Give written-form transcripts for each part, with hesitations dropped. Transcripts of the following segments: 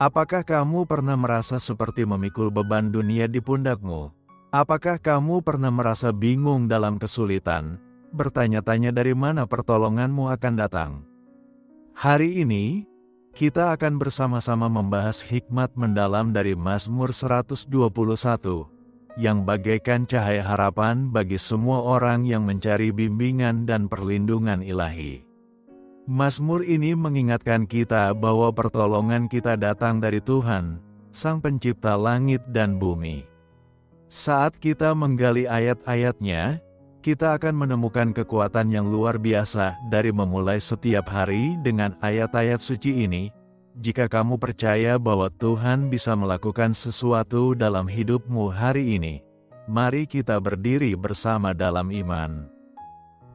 Apakah kamu pernah merasa seperti memikul beban dunia di pundakmu? Apakah kamu pernah merasa bingung dalam kesulitan, bertanya-tanya dari mana pertolonganmu akan datang? Hari ini, kita akan bersama-sama membahas hikmat mendalam dari Mazmur 121, yang bagaikan cahaya harapan bagi semua orang yang mencari bimbingan dan perlindungan ilahi. Mazmur ini mengingatkan kita bahwa pertolongan kita datang dari Tuhan, Sang Pencipta langit dan bumi. Saat kita menggali ayat-ayatnya, kita akan menemukan kekuatan yang luar biasa dari memulai setiap hari dengan ayat-ayat suci ini. Jika kamu percaya bahwa Tuhan bisa melakukan sesuatu dalam hidupmu hari ini, mari kita berdiri bersama dalam iman.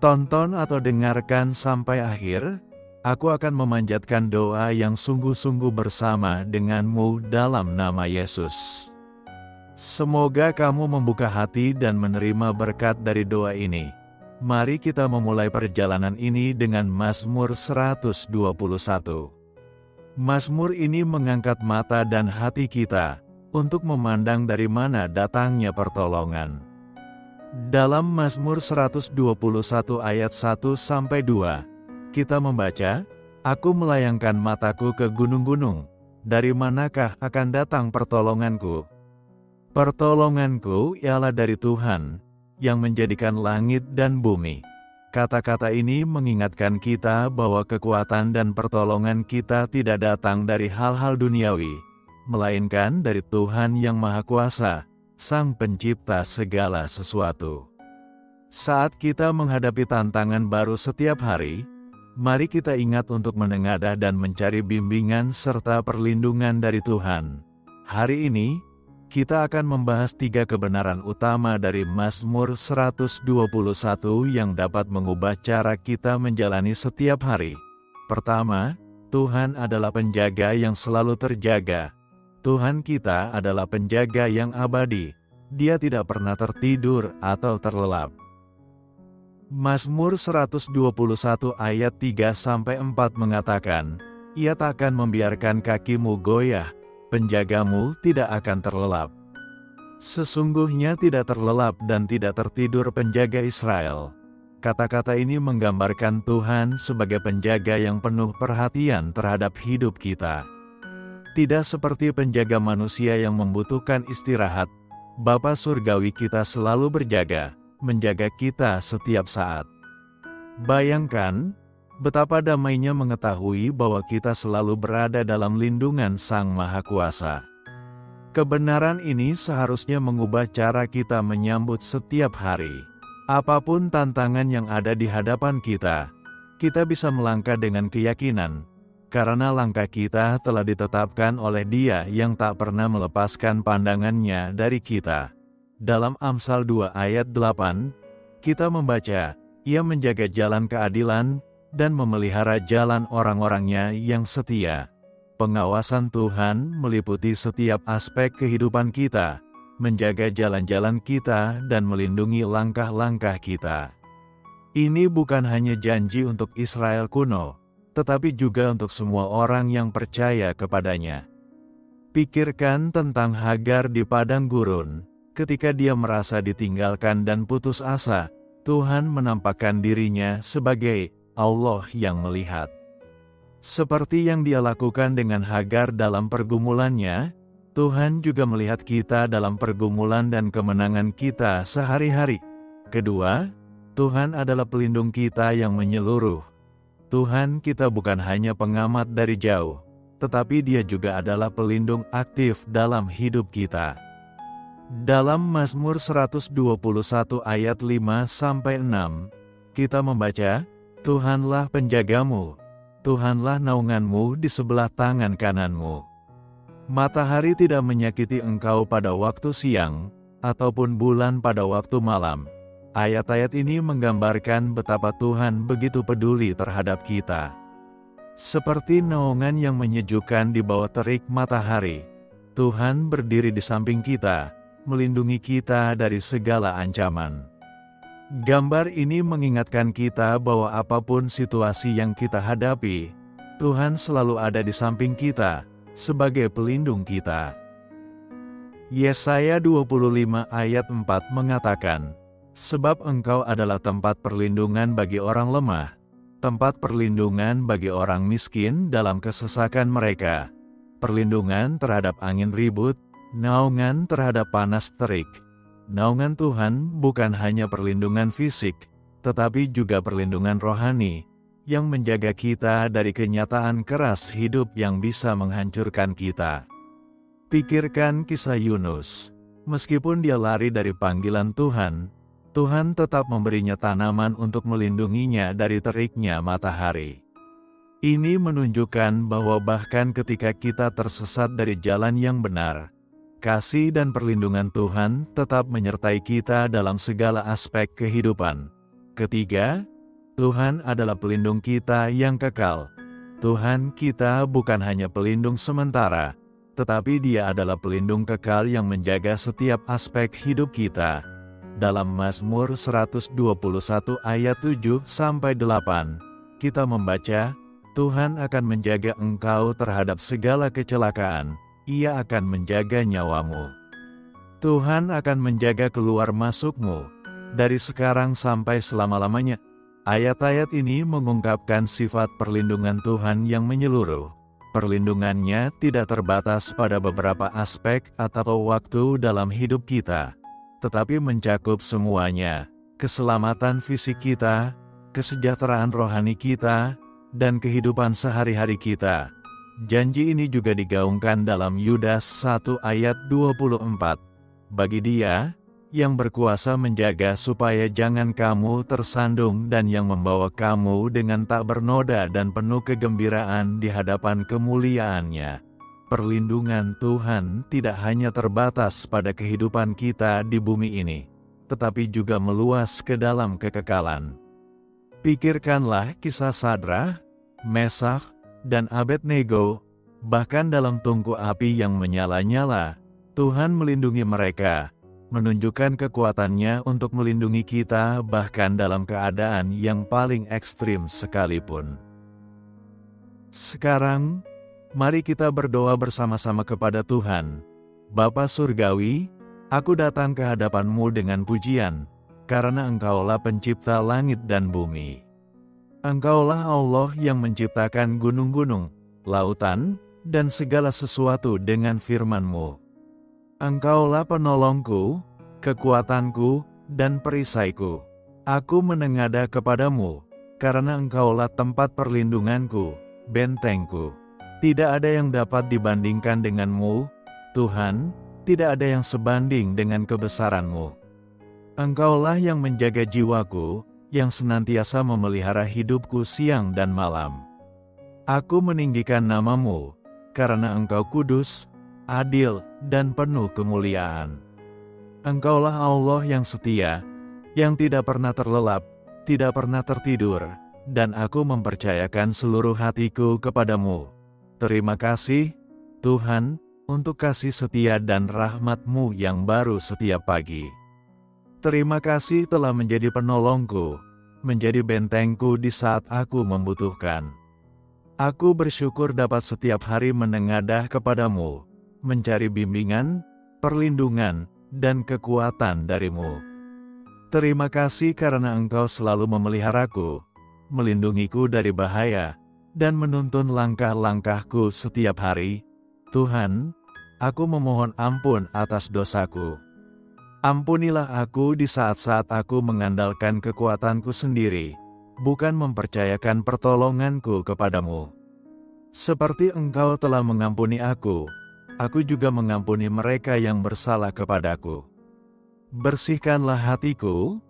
Tonton atau dengarkan sampai akhir, aku akan memanjatkan doa yang sungguh-sungguh bersama denganmu dalam nama Yesus. Semoga kamu membuka hati dan menerima berkat dari doa ini. Mari kita memulai perjalanan ini dengan Mazmur 121. Mazmur ini mengangkat mata dan hati kita untuk memandang dari mana datangnya pertolongan. Dalam Mazmur 121 ayat 1-2, kita membaca, "Aku melayangkan mataku ke gunung-gunung, dari manakah akan datang pertolonganku? Pertolonganku ialah dari Tuhan, yang menjadikan langit dan bumi." Kata-kata ini mengingatkan kita bahwa kekuatan dan pertolongan kita tidak datang dari hal-hal duniawi, melainkan dari Tuhan yang Maha Kuasa, Sang Pencipta segala sesuatu. Saat kita menghadapi tantangan baru setiap hari, mari kita ingat untuk menengadah dan mencari bimbingan serta perlindungan dari Tuhan. Hari ini, kita akan membahas 3 kebenaran utama dari Mazmur 121 yang dapat mengubah cara kita menjalani setiap hari. Pertama, Tuhan adalah penjaga yang selalu terjaga. Tuhan kita adalah penjaga yang abadi. Dia tidak pernah tertidur atau terlelap. Mazmur 121 ayat 3-4 mengatakan, "Ia takkan membiarkan kakimu goyah, penjagamu tidak akan terlelap." Sesungguhnya tidak terlelap dan tidak tertidur penjaga Israel. Kata-kata ini menggambarkan Tuhan sebagai penjaga yang penuh perhatian terhadap hidup kita. Tidak seperti penjaga manusia yang membutuhkan istirahat, Bapa Surgawi kita selalu berjaga, menjaga kita setiap saat. Bayangkan, betapa damainya mengetahui bahwa kita selalu berada dalam lindungan Sang Maha Kuasa. Kebenaran ini seharusnya mengubah cara kita menyambut setiap hari. Apapun tantangan yang ada di hadapan kita bisa melangkah dengan keyakinan, karena langkah kita telah ditetapkan oleh Dia yang tak pernah melepaskan pandangannya dari kita. Dalam Amsal 2 ayat 8, kita membaca, "Ia menjaga jalan keadilan dan memelihara jalan orang-orangnya yang setia." Pengawasan Tuhan meliputi setiap aspek kehidupan kita, menjaga jalan-jalan kita dan melindungi langkah-langkah kita. Ini bukan hanya janji untuk Israel kuno, tetapi juga untuk semua orang yang percaya kepadanya. Pikirkan tentang Hagar di padang gurun. Ketika dia merasa ditinggalkan dan putus asa, Tuhan menampakkan dirinya sebagai Allah yang melihat. Seperti yang Dia lakukan dengan Hagar dalam pergumulannya, Tuhan juga melihat kita dalam pergumulan dan kemenangan kita sehari-hari. Kedua, Tuhan adalah pelindung kita yang menyeluruh. Tuhan kita bukan hanya pengamat dari jauh, tetapi Dia juga adalah pelindung aktif dalam hidup kita. Dalam Mazmur 121 ayat 5-6, kita membaca, "Tuhanlah penjagamu, Tuhanlah naunganmu di sebelah tangan kananmu. Matahari tidak menyakiti engkau pada waktu siang, ataupun bulan pada waktu malam." Ayat-ayat ini menggambarkan betapa Tuhan begitu peduli terhadap kita. Seperti naungan yang menyejukkan di bawah terik matahari, Tuhan berdiri di samping kita, melindungi kita dari segala ancaman. Gambar ini mengingatkan kita bahwa apapun situasi yang kita hadapi, Tuhan selalu ada di samping kita, sebagai pelindung kita. Yesaya 25 ayat 4 mengatakan, "Sebab Engkau adalah tempat perlindungan bagi orang lemah, tempat perlindungan bagi orang miskin dalam kesesakan mereka, perlindungan terhadap angin ribut, naungan terhadap panas terik." Naungan Tuhan bukan hanya perlindungan fisik, tetapi juga perlindungan rohani, yang menjaga kita dari kenyataan keras hidup yang bisa menghancurkan kita. Pikirkan kisah Yunus. Meskipun dia lari dari panggilan Tuhan, Tuhan tetap memberinya tanaman untuk melindunginya dari teriknya matahari. Ini menunjukkan bahwa bahkan ketika kita tersesat dari jalan yang benar, kasih dan perlindungan Tuhan tetap menyertai kita dalam segala aspek kehidupan. Ketiga, Tuhan adalah pelindung kita yang kekal. Tuhan kita bukan hanya pelindung sementara, tetapi Dia adalah pelindung kekal yang menjaga setiap aspek hidup kita. Dalam Mazmur 121 ayat 7-8, kita membaca, "Tuhan akan menjaga engkau terhadap segala kecelakaan. Ia akan menjaga nyawamu. Tuhan akan menjaga keluar masukmu, dari sekarang sampai selama-lamanya." Ayat-ayat ini mengungkapkan sifat perlindungan Tuhan yang menyeluruh. Perlindungannya tidak terbatas pada beberapa aspek atau waktu dalam hidup kita, tetapi mencakup semuanya, keselamatan fisik kita, kesejahteraan rohani kita, dan kehidupan sehari-hari kita. Janji ini juga digaungkan dalam Yudas 1 ayat 24. "Bagi Dia yang berkuasa menjaga supaya jangan kamu tersandung dan yang membawa kamu dengan tak bernoda dan penuh kegembiraan di hadapan kemuliaan-Nya." Perlindungan Tuhan tidak hanya terbatas pada kehidupan kita di bumi ini, tetapi juga meluas ke dalam kekekalan. Pikirkanlah kisah Sadrah, Meshach, dan Abednego. Bahkan dalam tungku api yang menyala-nyala, Tuhan melindungi mereka, menunjukkan kekuatannya untuk melindungi kita bahkan dalam keadaan yang paling ekstrim sekalipun. Sekarang, mari kita berdoa bersama-sama kepada Tuhan. Bapa Surgawi, aku datang ke hadapan-Mu dengan pujian, karena Engkaulah pencipta langit dan bumi. Engkaulah Allah yang menciptakan gunung-gunung, lautan, dan segala sesuatu dengan firman-Mu. Engkaulah penolongku, kekuatanku, dan perisaiku. Aku menengadah kepadamu, karena Engkaulah tempat perlindunganku, bentengku. Tidak ada yang dapat dibandingkan dengan-Mu, Tuhan, tidak ada yang sebanding dengan kebesaran-Mu. Engkaulah yang menjaga jiwaku, yang senantiasa memelihara hidupku siang dan malam. Aku meninggikan nama-Mu, karena Engkau kudus, adil, dan penuh kemuliaan. Engkaulah Allah yang setia, yang tidak pernah terlelap, tidak pernah tertidur, dan aku mempercayakan seluruh hatiku kepadamu. Terima kasih, Tuhan, untuk kasih setia dan rahmat-Mu yang baru setiap pagi. Terima kasih telah menjadi penolongku, menjadi bentengku di saat aku membutuhkan. Aku bersyukur dapat setiap hari menengadah kepadamu, mencari bimbingan, perlindungan, dan kekuatan dari-Mu. Terima kasih karena Engkau selalu memeliharaku, melindungiku dari bahaya, dan menuntun langkah-langkahku setiap hari. Tuhan, aku memohon ampun atas dosaku. Ampunilah aku di saat-saat aku mengandalkan kekuatanku sendiri, bukan mempercayakan pertolonganku kepadamu. Seperti Engkau telah mengampuni aku juga mengampuni mereka yang bersalah kepadaku. Bersihkanlah hatiku,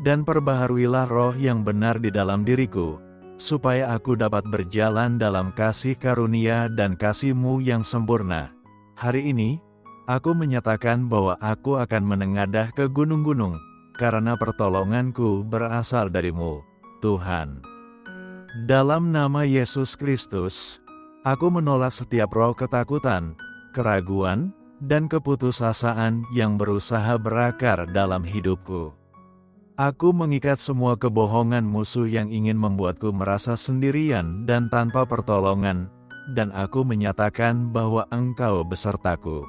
dan perbaharuilah roh yang benar di dalam diriku, supaya aku dapat berjalan dalam kasih karunia dan kasih-Mu yang sempurna. Hari ini, aku menyatakan bahwa aku akan menengadah ke gunung-gunung, karena pertolonganku berasal dari-Mu, Tuhan. Dalam nama Yesus Kristus, aku menolak setiap roh ketakutan, keraguan, dan keputusasaan yang berusaha berakar dalam hidupku. Aku mengikat semua kebohongan musuh yang ingin membuatku merasa sendirian dan tanpa pertolongan, dan aku menyatakan bahwa Engkau besertaku.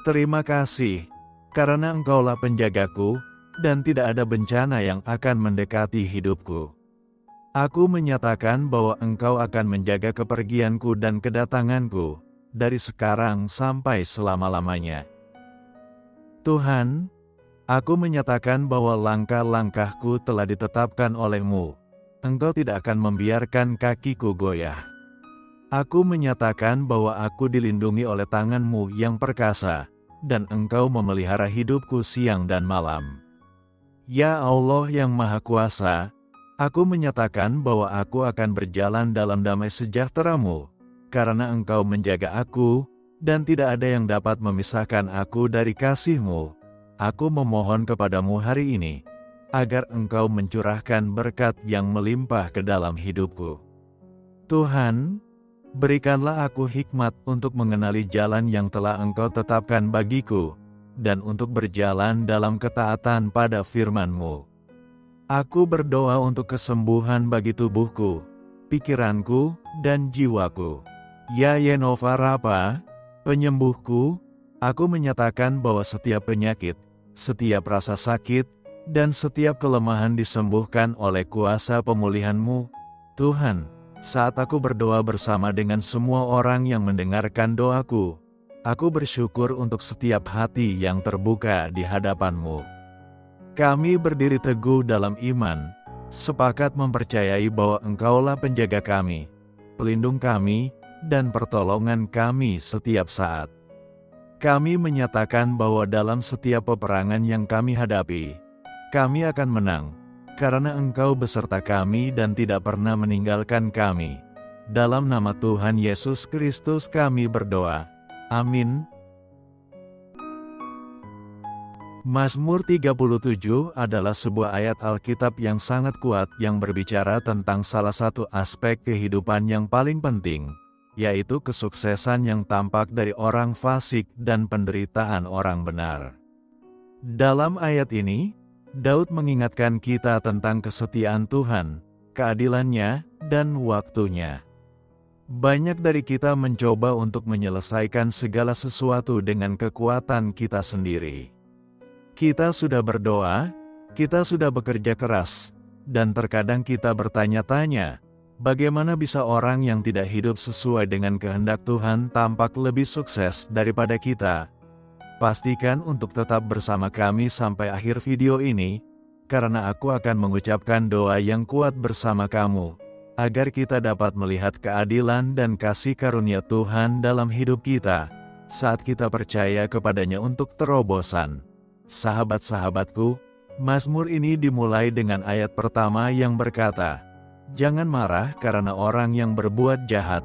Terima kasih, karena Engkaulah penjagaku, dan tidak ada bencana yang akan mendekati hidupku. Aku menyatakan bahwa Engkau akan menjaga kepergianku dan kedatanganku, dari sekarang sampai selama-lamanya. Tuhan, aku menyatakan bahwa langkah-langkahku telah ditetapkan oleh-Mu. Engkau tidak akan membiarkan kakiku goyah. Aku menyatakan bahwa aku dilindungi oleh tangan-Mu yang perkasa, dan Engkau memelihara hidupku siang dan malam. Ya Allah yang Maha Kuasa, aku menyatakan bahwa aku akan berjalan dalam damai sejahtera-Mu, karena Engkau menjaga aku, dan tidak ada yang dapat memisahkan aku dari kasih-Mu. Aku memohon kepadamu hari ini, agar Engkau mencurahkan berkat yang melimpah ke dalam hidupku. Tuhan, berikanlah aku hikmat untuk mengenali jalan yang telah Engkau tetapkan bagiku, dan untuk berjalan dalam ketaatan pada firman-Mu. Aku berdoa untuk kesembuhan bagi tubuhku, pikiranku, dan jiwaku. Ya Yehovah Rafa, penyembuhku, aku menyatakan bahwa setiap penyakit, setiap rasa sakit, dan setiap kelemahan disembuhkan oleh kuasa pemulihan-Mu. Tuhan, saat aku berdoa bersama dengan semua orang yang mendengarkan doaku, aku bersyukur untuk setiap hati yang terbuka di hadapan-Mu. Kami berdiri teguh dalam iman, sepakat mempercayai bahwa Engkaulah penjaga kami, pelindung kami, dan pertolongan kami setiap saat. Kami menyatakan bahwa dalam setiap peperangan yang kami hadapi, kami akan menang, karena Engkau beserta kami dan tidak pernah meninggalkan kami. Dalam nama Tuhan Yesus Kristus kami berdoa. Amin. Mazmur 37 adalah sebuah ayat Alkitab yang sangat kuat yang berbicara tentang salah satu aspek kehidupan yang paling penting, yaitu kesuksesan yang tampak dari orang fasik dan penderitaan orang benar. Dalam ayat ini, Daud mengingatkan kita tentang kesetiaan Tuhan, keadilannya, dan waktunya. Banyak dari kita mencoba untuk menyelesaikan segala sesuatu dengan kekuatan kita sendiri. Kita sudah berdoa, kita sudah bekerja keras, dan terkadang kita bertanya-tanya, bagaimana bisa orang yang tidak hidup sesuai dengan kehendak Tuhan tampak lebih sukses daripada kita? Pastikan untuk tetap bersama kami sampai akhir video ini, karena aku akan mengucapkan doa yang kuat bersama kamu, agar kita dapat melihat keadilan dan kasih karunia Tuhan dalam hidup kita, saat kita percaya kepadanya untuk terobosan. Sahabat-sahabatku, Mazmur ini dimulai dengan ayat pertama yang berkata, "Jangan marah karena orang yang berbuat jahat,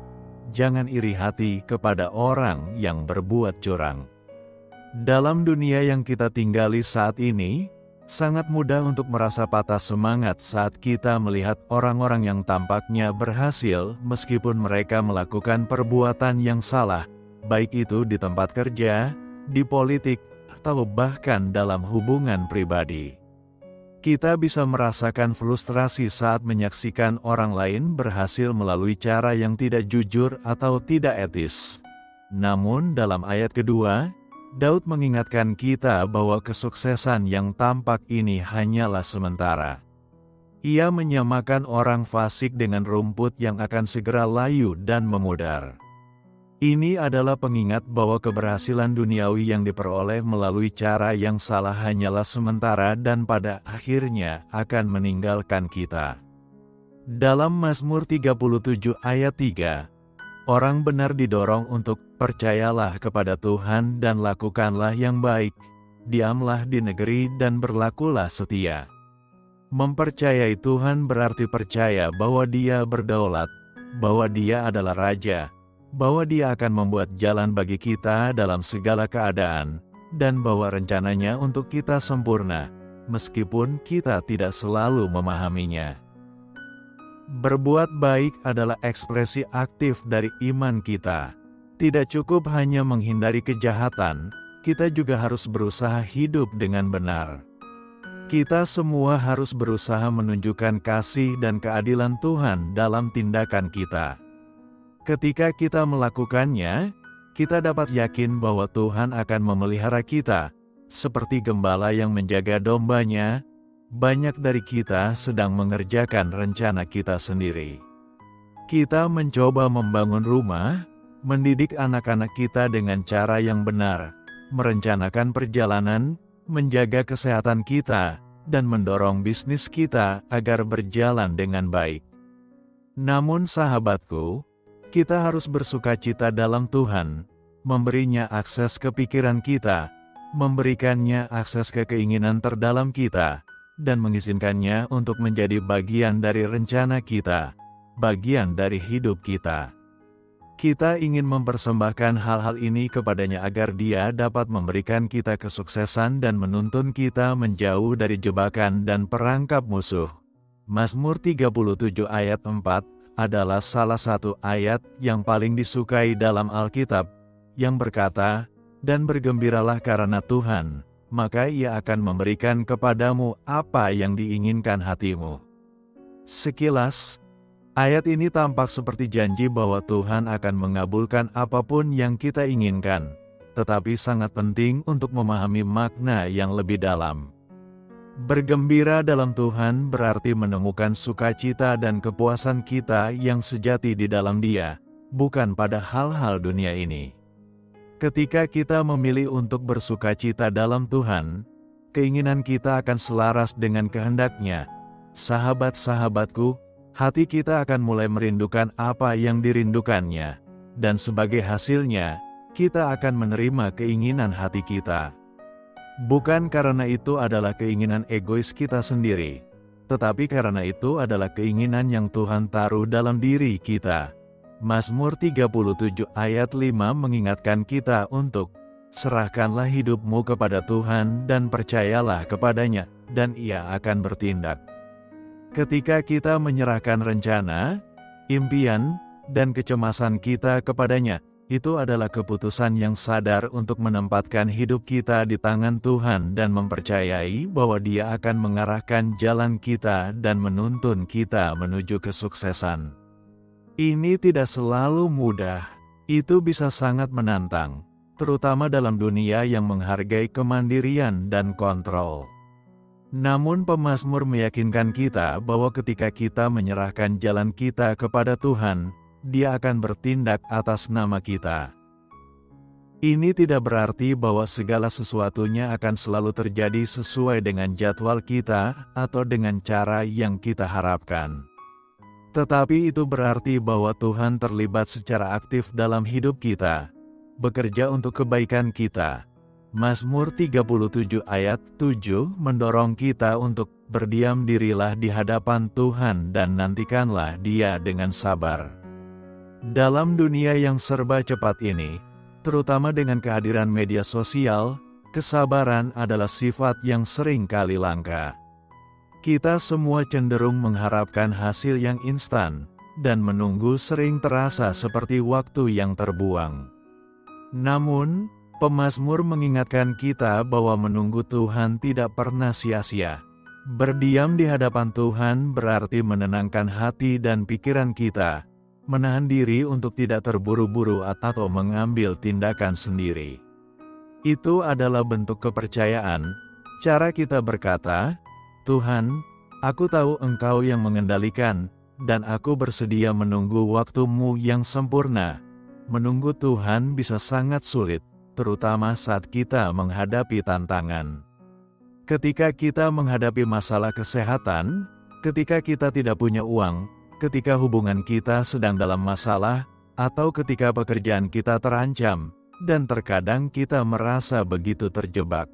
jangan iri hati kepada orang yang berbuat curang." Dalam dunia yang kita tinggali saat ini, sangat mudah untuk merasa patah semangat saat kita melihat orang-orang yang tampaknya berhasil meskipun mereka melakukan perbuatan yang salah, baik itu di tempat kerja, di politik, atau bahkan dalam hubungan pribadi. Kita bisa merasakan frustrasi saat menyaksikan orang lain berhasil melalui cara yang tidak jujur atau tidak etis. Namun dalam ayat kedua, Daud mengingatkan kita bahwa kesuksesan yang tampak ini hanyalah sementara. Ia menyamakan orang fasik dengan rumput yang akan segera layu dan memudar. Ini adalah pengingat bahwa keberhasilan duniawi yang diperoleh melalui cara yang salah hanyalah sementara dan pada akhirnya akan meninggalkan kita. Dalam Mazmur 37 ayat 3, orang benar didorong untuk percayalah kepada Tuhan dan lakukanlah yang baik, diamlah di negeri dan berlakulah setia. Mempercayai Tuhan berarti percaya bahwa Dia berdaulat, bahwa Dia adalah Raja, bahwa Dia akan membuat jalan bagi kita dalam segala keadaan, dan bahwa rencananya untuk kita sempurna, meskipun kita tidak selalu memahaminya. Berbuat baik adalah ekspresi aktif dari iman kita. Tidak cukup hanya menghindari kejahatan, kita juga harus berusaha hidup dengan benar. Kita semua harus berusaha menunjukkan kasih dan keadilan Tuhan dalam tindakan kita. Ketika kita melakukannya, kita dapat yakin bahwa Tuhan akan memelihara kita. Seperti gembala yang menjaga dombanya, banyak dari kita sedang mengerjakan rencana kita sendiri. Kita mencoba membangun rumah, mendidik anak-anak kita dengan cara yang benar, merencanakan perjalanan, menjaga kesehatan kita, dan mendorong bisnis kita agar berjalan dengan baik. Namun sahabatku, kita harus bersukacita dalam Tuhan, memberinya akses ke pikiran kita, memberikannya akses ke keinginan terdalam kita, dan mengizinkannya untuk menjadi bagian dari rencana kita, bagian dari hidup kita. Kita ingin mempersembahkan hal-hal ini kepadanya agar Dia dapat memberikan kita kesuksesan dan menuntun kita menjauh dari jebakan dan perangkap musuh. Mazmur 37 ayat 4 adalah salah satu ayat yang paling disukai dalam Alkitab, yang berkata, "Dan bergembiralah karena Tuhan, maka Ia akan memberikan kepadamu apa yang diinginkan hatimu." Sekilas, ayat ini tampak seperti janji bahwa Tuhan akan mengabulkan apapun yang kita inginkan, tetapi sangat penting untuk memahami makna yang lebih dalam. Bergembira dalam Tuhan berarti menemukan sukacita dan kepuasan kita yang sejati di dalam Dia, bukan pada hal-hal dunia ini. Ketika kita memilih untuk bersukacita dalam Tuhan, keinginan kita akan selaras dengan kehendak-Nya. Sahabat-sahabatku, hati kita akan mulai merindukan apa yang dirindukannya, dan sebagai hasilnya, kita akan menerima keinginan hati kita. Bukan karena itu adalah keinginan egois kita sendiri, tetapi karena itu adalah keinginan yang Tuhan taruh dalam diri kita. Mazmur 37 ayat 5 mengingatkan kita untuk serahkanlah hidupmu kepada Tuhan dan percayalah kepadanya, dan Ia akan bertindak. Ketika kita menyerahkan rencana, impian, dan kecemasan kita kepadanya, itu adalah keputusan yang sadar untuk menempatkan hidup kita di tangan Tuhan dan mempercayai bahwa Dia akan mengarahkan jalan kita dan menuntun kita menuju kesuksesan. Ini tidak selalu mudah, itu bisa sangat menantang, terutama dalam dunia yang menghargai kemandirian dan kontrol. Namun pemazmur meyakinkan kita bahwa ketika kita menyerahkan jalan kita kepada Tuhan, Dia akan bertindak atas nama kita. Ini tidak berarti bahwa segala sesuatunya akan selalu terjadi sesuai dengan jadwal kita atau dengan cara yang kita harapkan. Tetapi itu berarti bahwa Tuhan terlibat secara aktif dalam hidup kita, bekerja untuk kebaikan kita. Mazmur 37 ayat 7 mendorong kita untuk berdiam dirilah di hadapan Tuhan dan nantikanlah Dia dengan sabar. Dalam dunia yang serba cepat ini, terutama dengan kehadiran media sosial, kesabaran adalah sifat yang sering kali langka. Kita semua cenderung mengharapkan hasil yang instan, dan menunggu sering terasa seperti waktu yang terbuang. Namun, pemazmur mengingatkan kita bahwa menunggu Tuhan tidak pernah sia-sia. Berdiam di hadapan Tuhan berarti menenangkan hati dan pikiran kita, menahan diri untuk tidak terburu-buru atau mengambil tindakan sendiri. Itu adalah bentuk kepercayaan, cara kita berkata, "Tuhan, aku tahu Engkau yang mengendalikan, dan aku bersedia menunggu waktu-Mu yang sempurna." Menunggu Tuhan bisa sangat sulit, terutama saat kita menghadapi tantangan. Ketika kita menghadapi masalah kesehatan, ketika kita tidak punya uang, ketika hubungan kita sedang dalam masalah, atau ketika pekerjaan kita terancam, dan terkadang kita merasa begitu terjebak.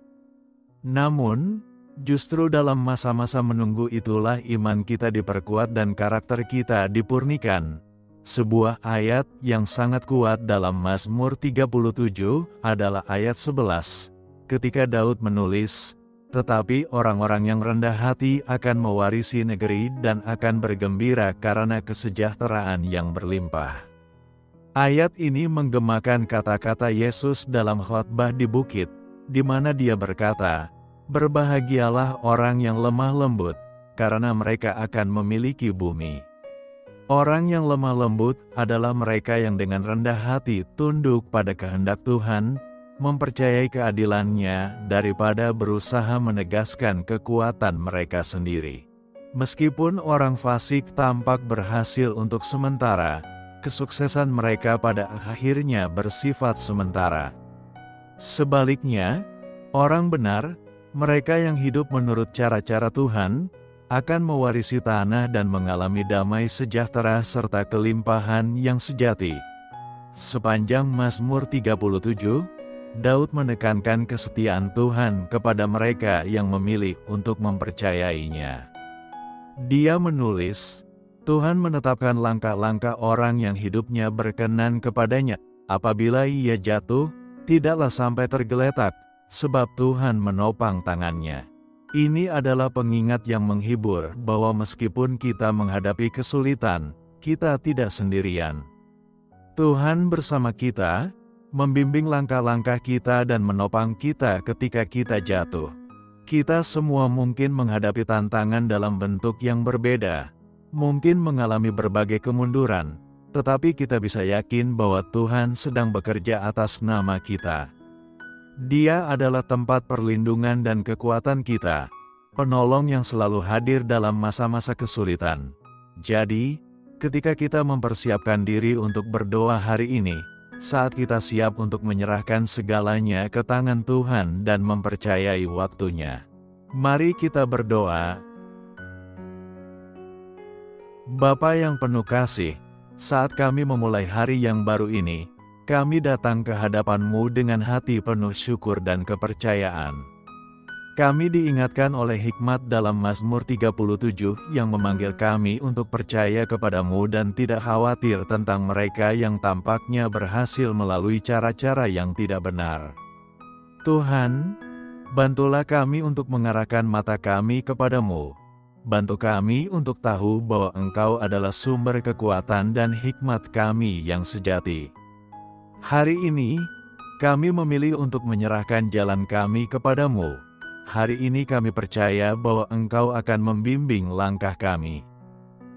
Namun, justru dalam masa-masa menunggu itulah iman kita diperkuat dan karakter kita dipurnikan. Sebuah ayat yang sangat kuat dalam Mazmur 37 adalah ayat 11. Ketika Daud menulis, "Tetapi orang-orang yang rendah hati akan mewarisi negeri dan akan bergembira karena kesejahteraan yang berlimpah." Ayat ini menggemakan kata-kata Yesus dalam khotbah di bukit, di mana Dia berkata, "Berbahagialah orang yang lemah lembut, karena mereka akan memiliki bumi." Orang yang lemah lembut adalah mereka yang dengan rendah hati tunduk pada kehendak Tuhan, mempercayai keadilannya daripada berusaha menegaskan kekuatan mereka sendiri. Meskipun orang fasik tampak berhasil untuk sementara, kesuksesan mereka pada akhirnya bersifat sementara. Sebaliknya, orang benar, mereka yang hidup menurut cara-cara Tuhan, akan mewarisi tanah dan mengalami damai sejahtera serta kelimpahan yang sejati. Sepanjang Mazmur 37, Daud menekankan kesetiaan Tuhan kepada mereka yang memilih untuk mempercayainya. Dia menulis, Tuhan menetapkan langkah-langkah orang yang hidupnya berkenan kepadanya. Apabila ia jatuh, tidaklah sampai tergeletak, sebab Tuhan menopang tangannya. Ini adalah pengingat yang menghibur bahwa meskipun kita menghadapi kesulitan, kita tidak sendirian. Tuhan bersama kita, membimbing langkah-langkah kita dan menopang kita ketika kita jatuh. Kita semua mungkin menghadapi tantangan dalam bentuk yang berbeda, mungkin mengalami berbagai kemunduran, tetapi kita bisa yakin bahwa Tuhan sedang bekerja atas nama kita. Dia adalah tempat perlindungan dan kekuatan kita, penolong yang selalu hadir dalam masa-masa kesulitan. Jadi, ketika kita mempersiapkan diri untuk berdoa hari ini, saat kita siap untuk menyerahkan segalanya ke tangan Tuhan dan mempercayai waktunya, mari kita berdoa. Bapa yang penuh kasih, saat kami memulai hari yang baru ini, kami datang ke hadapan-Mu dengan hati penuh syukur dan kepercayaan. Kami diingatkan oleh hikmat dalam Mazmur 37 yang memanggil kami untuk percaya kepada-Mu dan tidak khawatir tentang mereka yang tampaknya berhasil melalui cara-cara yang tidak benar. Tuhan, bantulah kami untuk mengarahkan mata kami kepada-Mu. Bantu kami untuk tahu bahwa Engkau adalah sumber kekuatan dan hikmat kami yang sejati. Hari ini, kami memilih untuk menyerahkan jalan kami kepada-Mu. Hari ini kami percaya bahwa Engkau akan membimbing langkah kami.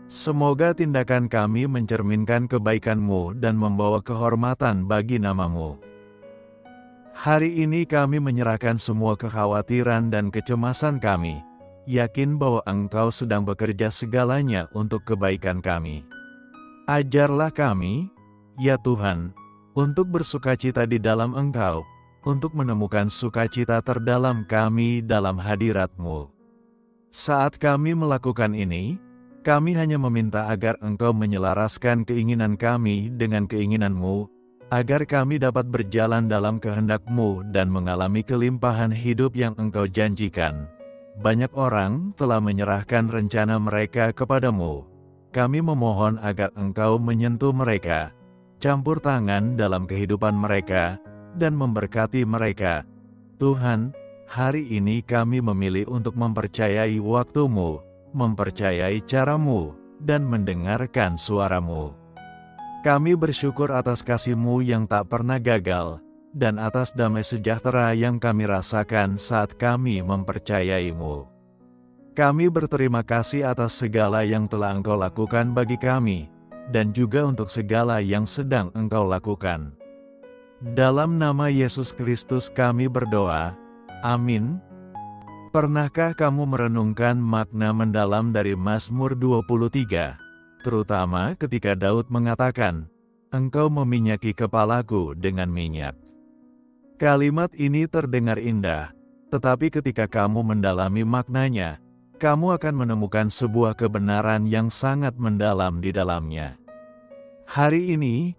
Semoga tindakan kami mencerminkan kebaikan-Mu dan membawa kehormatan bagi nama-Mu. Hari ini kami menyerahkan semua kekhawatiran dan kecemasan kami, yakin bahwa Engkau sedang bekerja segalanya untuk kebaikan kami. Ajarlah kami, ya Tuhan, untuk bersukacita di dalam Engkau, untuk menemukan sukacita terdalam kami dalam hadirat-Mu. Saat kami melakukan ini, kami hanya meminta agar Engkau menyelaraskan keinginan kami dengan keinginan-Mu, agar kami dapat berjalan dalam kehendak-Mu dan mengalami kelimpahan hidup yang Engkau janjikan. Banyak orang telah menyerahkan rencana mereka kepada-Mu. Kami memohon agar Engkau menyentuh mereka, campur tangan dalam kehidupan mereka, dan memberkati mereka. Tuhan, hari ini kami memilih untuk mempercayai waktu-Mu, mempercayai cara-Mu, dan mendengarkan suara-Mu. Kami bersyukur atas kasih-Mu yang tak pernah gagal, dan atas damai sejahtera yang kami rasakan saat kami mempercayai-Mu. Kami berterima kasih atas segala yang telah Engkau lakukan bagi kami, dan juga untuk segala yang sedang Engkau lakukan. Dalam nama Yesus Kristus kami berdoa, amin. Pernahkah kamu merenungkan makna mendalam dari Mazmur 23, terutama ketika Daud mengatakan, Engkau meminyaki kepalaku dengan minyak. Kalimat ini terdengar indah, tetapi ketika kamu mendalami maknanya, kamu akan menemukan sebuah kebenaran yang sangat mendalam di dalamnya. Hari ini,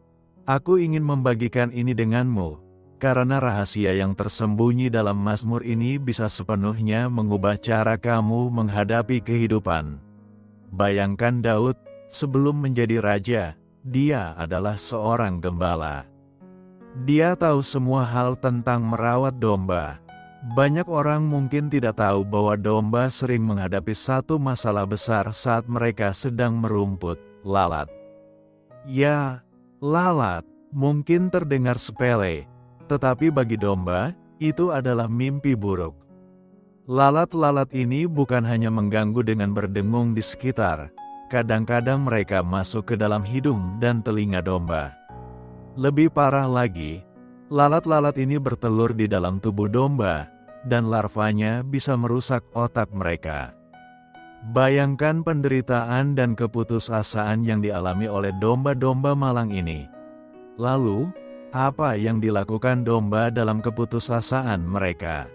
aku ingin membagikan ini denganmu, karena rahasia yang tersembunyi dalam Mazmur ini bisa sepenuhnya mengubah cara kamu menghadapi kehidupan. Bayangkan Daud, sebelum menjadi raja, dia adalah seorang gembala. Dia tahu semua hal tentang merawat domba. Banyak orang mungkin tidak tahu bahwa domba sering menghadapi satu masalah besar saat mereka sedang merumput, lalat. Ya, lalat mungkin terdengar sepele, tetapi bagi domba, itu adalah mimpi buruk. Lalat-lalat ini bukan hanya mengganggu dengan berdengung di sekitar, kadang-kadang mereka masuk ke dalam hidung dan telinga domba. Lebih parah lagi, lalat-lalat ini bertelur di dalam tubuh domba, dan larvanya bisa merusak otak mereka. Bayangkan penderitaan dan keputusasaan yang dialami oleh domba-domba malang ini. Lalu, apa yang dilakukan domba dalam keputusasaan mereka?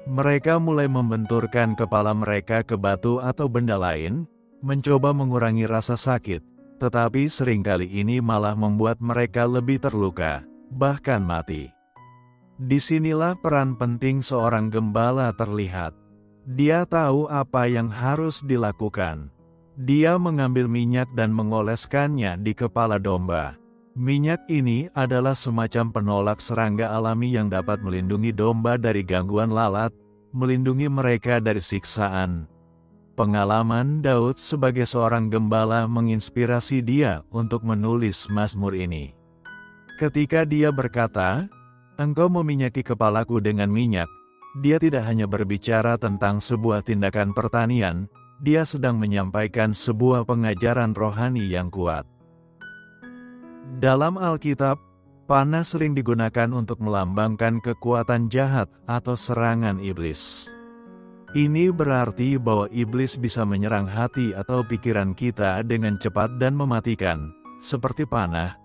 Mereka mulai membenturkan kepala mereka ke batu atau benda lain, mencoba mengurangi rasa sakit, tetapi seringkali ini malah membuat mereka lebih terluka, bahkan mati. Disinilah peran penting seorang gembala terlihat. Dia tahu apa yang harus dilakukan. Dia mengambil minyak dan mengoleskannya di kepala domba. Minyak ini adalah semacam penolak serangga alami yang dapat melindungi domba dari gangguan lalat, melindungi mereka dari siksaan. Pengalaman Daud sebagai seorang gembala menginspirasi dia untuk menulis Mazmur ini. Ketika dia berkata, "Engkau meminyaki kepalaku dengan minyak," dia tidak hanya berbicara tentang sebuah tindakan pertanian, dia sedang menyampaikan sebuah pengajaran rohani yang kuat. Dalam Alkitab, panah sering digunakan untuk melambangkan kekuatan jahat atau serangan iblis. Ini berarti bahwa iblis bisa menyerang hati atau pikiran kita dengan cepat dan mematikan, seperti panah.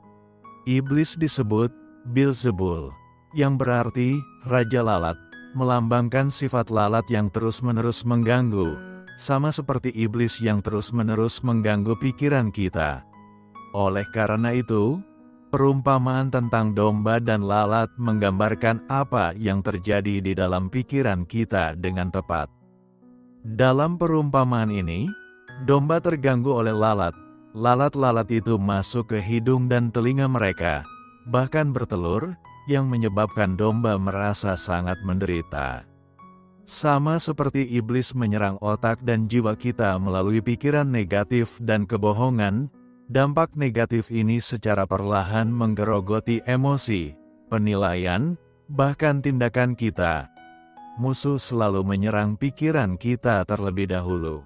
Iblis disebut Beelzebul, yang berarti raja lalat, melambangkan sifat lalat yang terus-menerus mengganggu, sama seperti iblis yang terus-menerus mengganggu pikiran kita. Oleh karena itu, perumpamaan tentang domba dan lalat menggambarkan apa yang terjadi di dalam pikiran kita dengan tepat. Dalam perumpamaan ini, domba terganggu oleh lalat. Lalat-lalat itu masuk ke hidung dan telinga mereka, bahkan bertelur, yang menyebabkan domba merasa sangat menderita. Sama seperti iblis menyerang otak dan jiwa kita melalui pikiran negatif dan kebohongan, dampak negatif ini secara perlahan menggerogoti emosi, penilaian, bahkan tindakan kita. Musuh selalu menyerang pikiran kita terlebih dahulu.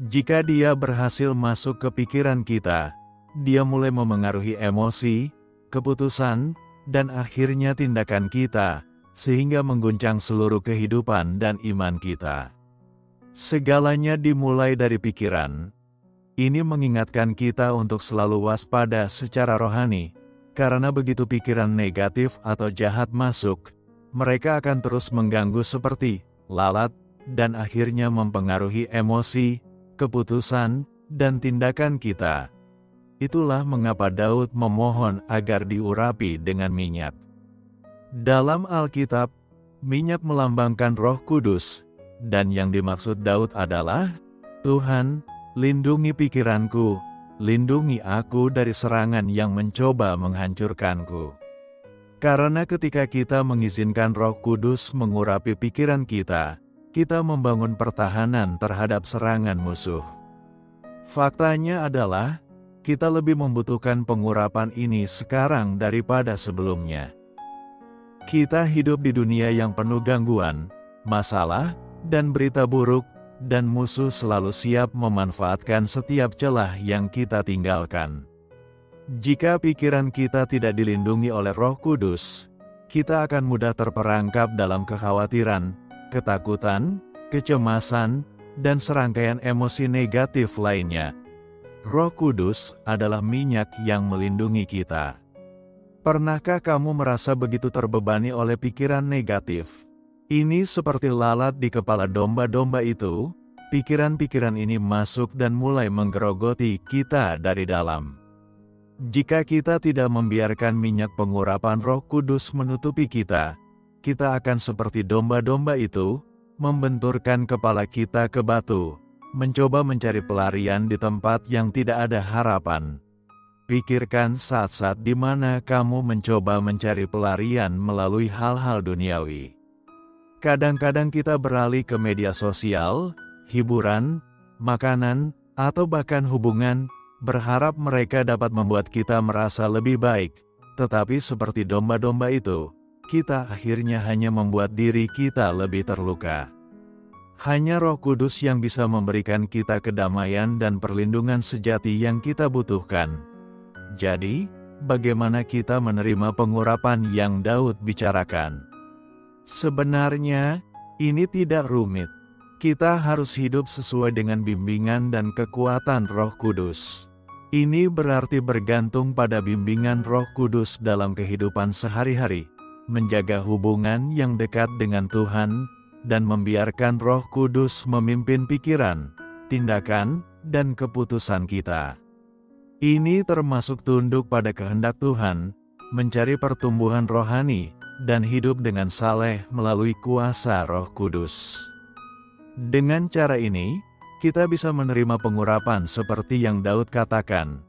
Jika dia berhasil masuk ke pikiran kita, dia mulai memengaruhi emosi, keputusan, dan akhirnya tindakan kita, sehingga mengguncang seluruh kehidupan dan iman kita. Segalanya dimulai dari pikiran. Ini mengingatkan kita untuk selalu waspada secara rohani, karena begitu pikiran negatif atau jahat masuk, mereka akan terus mengganggu seperti lalat, dan akhirnya mempengaruhi emosi, keputusan, dan tindakan kita. Itulah mengapa Daud memohon agar diurapi dengan minyak. Dalam Alkitab, minyak melambangkan Roh Kudus, dan yang dimaksud Daud adalah, "Tuhan, lindungi pikiranku, lindungi aku dari serangan yang mencoba menghancurkanku." Karena ketika kita mengizinkan Roh Kudus mengurapi pikiran kita membangun pertahanan terhadap serangan musuh. Faktanya adalah, kita lebih membutuhkan pengurapan ini sekarang daripada sebelumnya. Kita hidup di dunia yang penuh gangguan, masalah, dan berita buruk, dan musuh selalu siap memanfaatkan setiap celah yang kita tinggalkan. Jika pikiran kita tidak dilindungi oleh Roh Kudus, kita akan mudah terperangkap dalam kekhawatiran, ketakutan, kecemasan, dan serangkaian emosi negatif lainnya. Roh Kudus adalah minyak yang melindungi kita. Pernahkah kamu merasa begitu terbebani oleh pikiran negatif? Ini seperti lalat di kepala domba-domba itu, pikiran-pikiran ini masuk dan mulai menggerogoti kita dari dalam. Jika kita tidak membiarkan minyak pengurapan Roh Kudus menutupi kita akan seperti domba-domba itu, membenturkan kepala kita ke batu, mencoba mencari pelarian di tempat yang tidak ada harapan. Pikirkan saat-saat di mana kamu mencoba mencari pelarian melalui hal-hal duniawi. Kadang-kadang kita beralih ke media sosial, hiburan, makanan, atau bahkan hubungan, berharap mereka dapat membuat kita merasa lebih baik, tetapi seperti domba-domba itu, kita akhirnya hanya membuat diri kita lebih terluka. Hanya Roh Kudus yang bisa memberikan kita kedamaian dan perlindungan sejati yang kita butuhkan. Jadi, bagaimana kita menerima pengurapan yang Daud bicarakan? Sebenarnya, ini tidak rumit. Kita harus hidup sesuai dengan bimbingan dan kekuatan Roh Kudus. Ini berarti bergantung pada bimbingan Roh Kudus dalam kehidupan sehari-hari, menjaga hubungan yang dekat dengan Tuhan, dan membiarkan Roh Kudus memimpin pikiran, tindakan, dan keputusan kita. Ini termasuk tunduk pada kehendak Tuhan, mencari pertumbuhan rohani, dan hidup dengan saleh melalui kuasa Roh Kudus. Dengan cara ini, kita bisa menerima pengurapan seperti yang Daud katakan.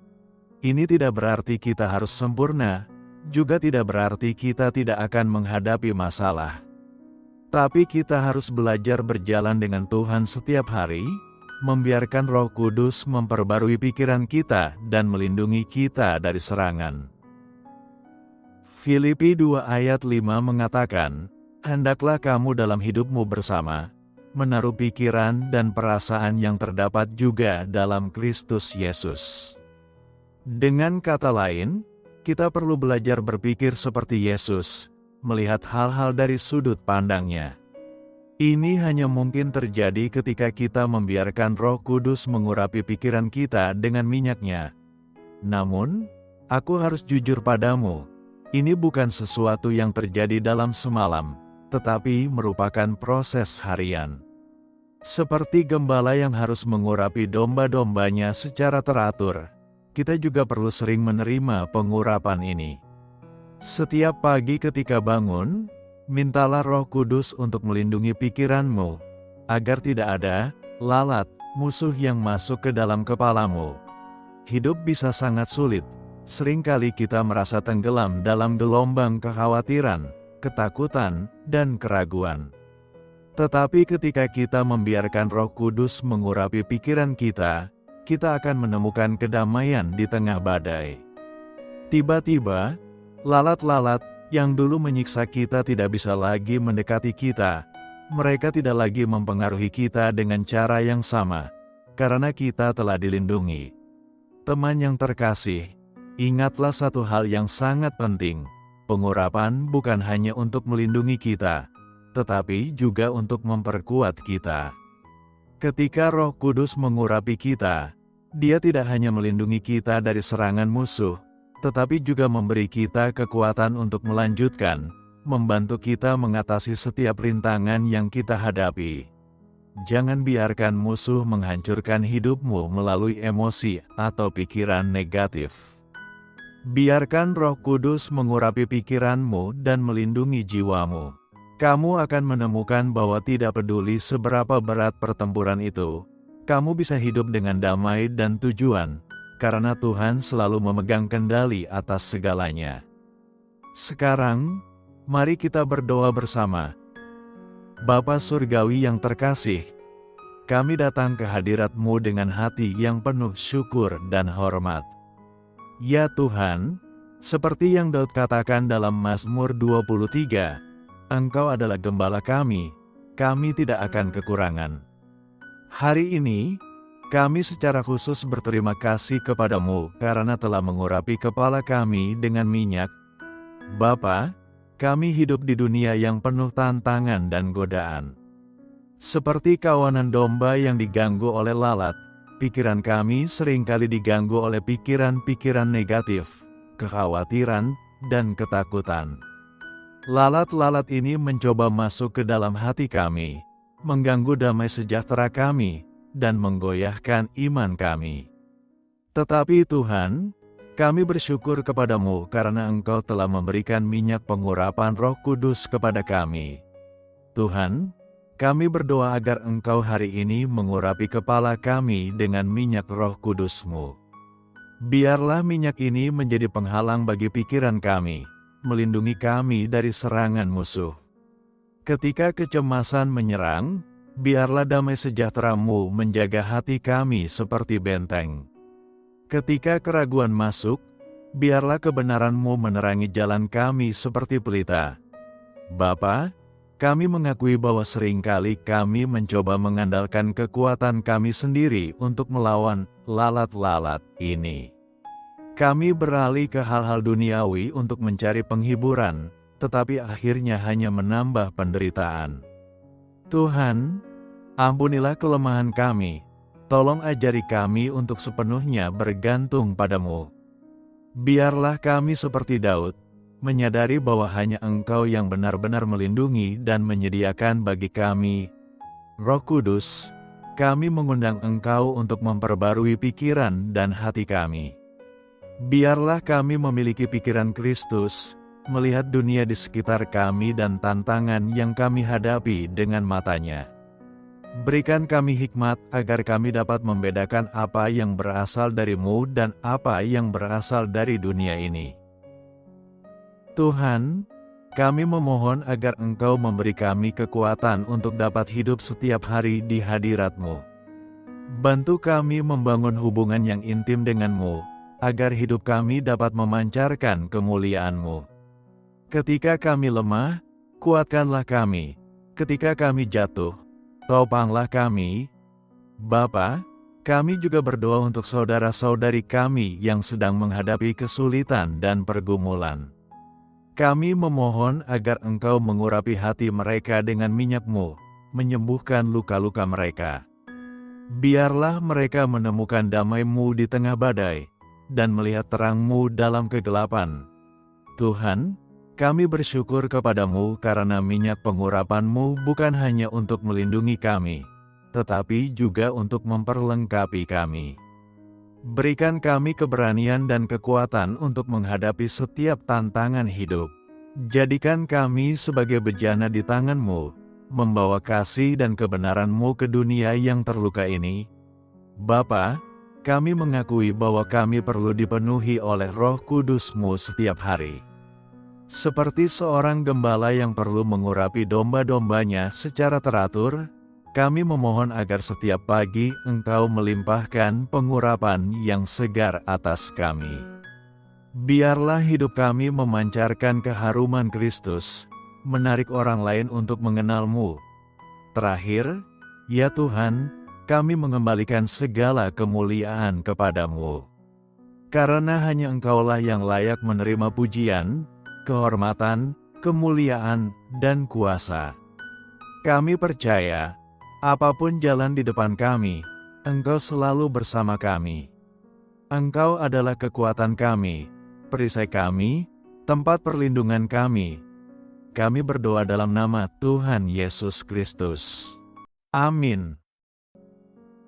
Ini tidak berarti kita harus sempurna, juga tidak berarti kita tidak akan menghadapi masalah. Tapi kita harus belajar berjalan dengan Tuhan setiap hari, membiarkan Roh Kudus memperbarui pikiran kita dan melindungi kita dari serangan. Filipi 2 ayat 5 mengatakan, "Hendaklah kamu dalam hidupmu bersama, menaruh pikiran dan perasaan yang terdapat juga dalam Kristus Yesus." Dengan kata lain, kita perlu belajar berpikir seperti Yesus, melihat hal-hal dari sudut pandangnya. Ini hanya mungkin terjadi ketika kita membiarkan Roh Kudus mengurapi pikiran kita dengan minyak-Nya. Namun, aku harus jujur padamu, ini bukan sesuatu yang terjadi dalam semalam, tetapi merupakan proses harian. Seperti gembala yang harus mengurapi domba-dombanya secara teratur, kita juga perlu sering menerima pengurapan ini. Setiap pagi ketika bangun, mintalah Roh Kudus untuk melindungi pikiranmu, agar tidak ada lalat musuh yang masuk ke dalam kepalamu. Hidup bisa sangat sulit, seringkali kita merasa tenggelam dalam gelombang kekhawatiran, ketakutan, dan keraguan. Tetapi ketika kita membiarkan Roh Kudus mengurapi pikiran kita akan menemukan kedamaian di tengah badai. Tiba-tiba, lalat-lalat yang dulu menyiksa kita tidak bisa lagi mendekati kita. Mereka tidak lagi mempengaruhi kita dengan cara yang sama, karena kita telah dilindungi. Teman yang terkasih, ingatlah satu hal yang sangat penting. Pengurapan bukan hanya untuk melindungi kita, tetapi juga untuk memperkuat kita. Ketika Roh Kudus mengurapi kita, Dia tidak hanya melindungi kita dari serangan musuh, tetapi juga memberi kita kekuatan untuk melanjutkan, membantu kita mengatasi setiap rintangan yang kita hadapi. Jangan biarkan musuh menghancurkan hidupmu melalui emosi atau pikiran negatif. Biarkan Roh Kudus mengurapi pikiranmu dan melindungi jiwamu. Kamu akan menemukan bahwa tidak peduli seberapa berat pertempuran itu, kamu bisa hidup dengan damai dan tujuan, karena Tuhan selalu memegang kendali atas segalanya. Sekarang, mari kita berdoa bersama. Bapa Surgawi yang terkasih, kami datang ke hadirat-Mu dengan hati yang penuh syukur dan hormat. Ya Tuhan, seperti yang Daud katakan dalam Mazmur 23, Engkau adalah gembala kami tidak akan kekurangan. Hari ini, kami secara khusus berterima kasih kepadamu karena telah mengurapi kepala kami dengan minyak. Bapa, kami hidup di dunia yang penuh tantangan dan godaan. Seperti kawanan domba yang diganggu oleh lalat, pikiran kami seringkali diganggu oleh pikiran-pikiran negatif, kekhawatiran, dan ketakutan. Lalat-lalat ini mencoba masuk ke dalam hati kami, mengganggu damai sejahtera kami, dan menggoyahkan iman kami. Tetapi Tuhan, kami bersyukur kepadamu karena Engkau telah memberikan minyak pengurapan Roh Kudus kepada kami. Tuhan, kami berdoa agar Engkau hari ini mengurapi kepala kami dengan minyak Roh Kudus-Mu. Biarlah minyak ini menjadi penghalang bagi pikiran kami, melindungi kami dari serangan musuh. Ketika kecemasan menyerang, biarlah damai sejahtera-Mu menjaga hati kami seperti benteng. Ketika keraguan masuk, biarlah kebenaran-Mu menerangi jalan kami seperti pelita. Bapa, Kami mengakui bahwa seringkali kami mencoba mengandalkan kekuatan kami sendiri untuk melawan lalat-lalat ini. Kami beralih ke hal-hal duniawi untuk mencari penghiburan, tetapi akhirnya hanya menambah penderitaan. Tuhan, ampunilah kelemahan kami. Tolong ajari kami untuk sepenuhnya bergantung padamu. Biarlah kami seperti Daud, menyadari bahwa hanya Engkau yang benar-benar melindungi dan menyediakan bagi kami. Roh Kudus, kami mengundang Engkau untuk memperbarui pikiran dan hati kami. Biarlah kami memiliki pikiran Kristus, melihat dunia di sekitar kami dan tantangan yang kami hadapi dengan matanya. Berikan kami hikmat agar kami dapat membedakan apa yang berasal dari-Mu dan apa yang berasal dari dunia ini. Tuhan, kami memohon agar Engkau memberi kami kekuatan untuk dapat hidup setiap hari di hadirat-Mu. Bantu kami membangun hubungan yang intim dengan-Mu, agar hidup kami dapat memancarkan kemuliaan-Mu. Ketika kami lemah, kuatkanlah kami. Ketika kami jatuh, topanglah kami. Bapa, kami juga berdoa untuk saudara-saudari kami yang sedang menghadapi kesulitan dan pergumulan. Kami memohon agar Engkau mengurapi hati mereka dengan minyak-Mu, menyembuhkan luka-luka mereka. Biarlah mereka menemukan damai-Mu di tengah badai, dan melihat terang-Mu dalam kegelapan. Tuhan, kami bersyukur kepadamu karena minyak pengurapan-Mu bukan hanya untuk melindungi kami, tetapi juga untuk memperlengkapi kami. Berikan kami keberanian dan kekuatan untuk menghadapi setiap tantangan hidup. Jadikan kami sebagai bejana di tangan-Mu, membawa kasih dan kebenaran-Mu ke dunia yang terluka ini. Bapa, kami mengakui bahwa kami perlu dipenuhi oleh Roh Kudus-Mu setiap hari. Seperti seorang gembala yang perlu mengurapi domba-dombanya secara teratur, kami memohon agar setiap pagi Engkau melimpahkan pengurapan yang segar atas kami. Biarlah hidup kami memancarkan keharuman Kristus, menarik orang lain untuk mengenal-Mu. Terakhir, ya Tuhan, kami mengembalikan segala kemuliaan kepadamu. Karena hanya Engkaulah yang layak menerima pujian, kehormatan, kemuliaan, dan kuasa. Kami percaya, apapun jalan di depan kami, Engkau selalu bersama kami. Engkau adalah kekuatan kami, perisai kami, tempat perlindungan kami. Kami berdoa dalam nama Tuhan Yesus Kristus. Amin.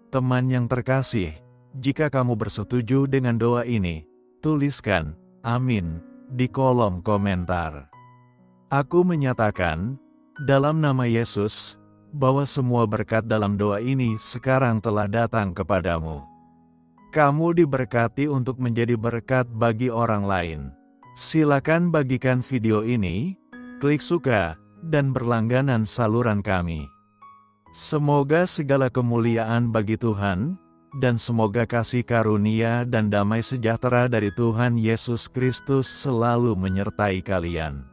Teman yang terkasih, jika kamu bersetuju dengan doa ini, tuliskan "Amin" di kolom komentar. Aku menyatakan, dalam nama Yesus, bahwa semua berkat dalam doa ini sekarang telah datang kepadamu. Kamu diberkati untuk menjadi berkat bagi orang lain. Silakan bagikan video ini, klik suka, dan berlangganan saluran kami. Semoga segala kemuliaan bagi Tuhan, dan semoga kasih karunia dan damai sejahtera dari Tuhan Yesus Kristus selalu menyertai kalian.